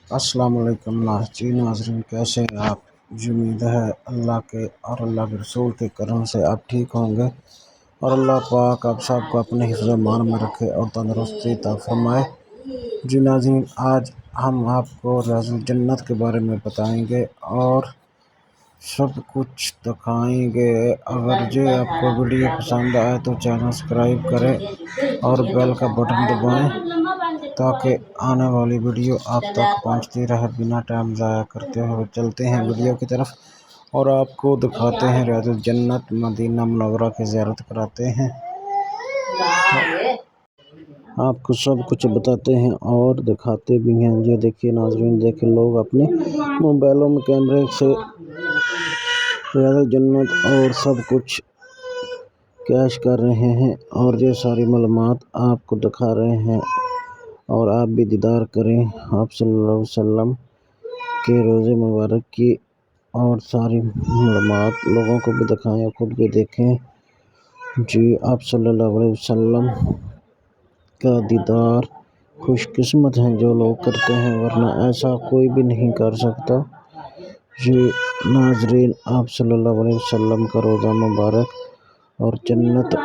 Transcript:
अस्सलाम वालेकुम नाज़रीन, कैसे हैं आप। जी उम्मीद है अल्लाह के और अल्लाह के रसूल के करम से आप ठीक होंगे और अल्लाह पाक आप सबको अपने हिफ्ज़ मान में रखे और तंदरुस्ती अता फरमाए। जी नाज़रीन, आज हम आपको रियाज़ुल जन्नत के बारे में बताएंगे और सब कुछ दिखाएंगे। अगर जो आपको वीडियो पसंद आए तो चैनल सब्सक्राइब करें और बेल का बटन दबाएं ताकि आने वाली वीडियो आप तक पहुंचती रहे। बिना टाइम ज़ाया करते हुए चलते हैं वीडियो की तरफ और आपको दिखाते हैं रियाज़ुल जन्नत मदीना मुनव्वरा की ज़ियारत कराते हैं, आपको सब कुछ बताते हैं और दिखाते भी हैं। ये देखिए नाज़रीन, देखिए लोग अपने मोबाइलों में कैमरे से रियाज़ुल जन्नत और सब कुछ कैश कर रहे हैं और ये सारी मालूमात आपको दिखा रहे हैं और आप भी दीदार करें आप सल्लल्लाहु अलैहि वसल्लम के रोज़े मुबारक की और सारी मालूमात लोगों को भी दिखाएं और ख़ुद भी देखें। जी आप सल्लल्लाहु अलैहि वसल्लम का दीदार खुशकिस्मत हैं जो लोग करते हैं, वरना ऐसा कोई भी नहीं कर सकता। जी नाज़रीन, आप सल्लल्लाहु अलैहि वसल्लम का रोज़ा मुबारक और जन्नत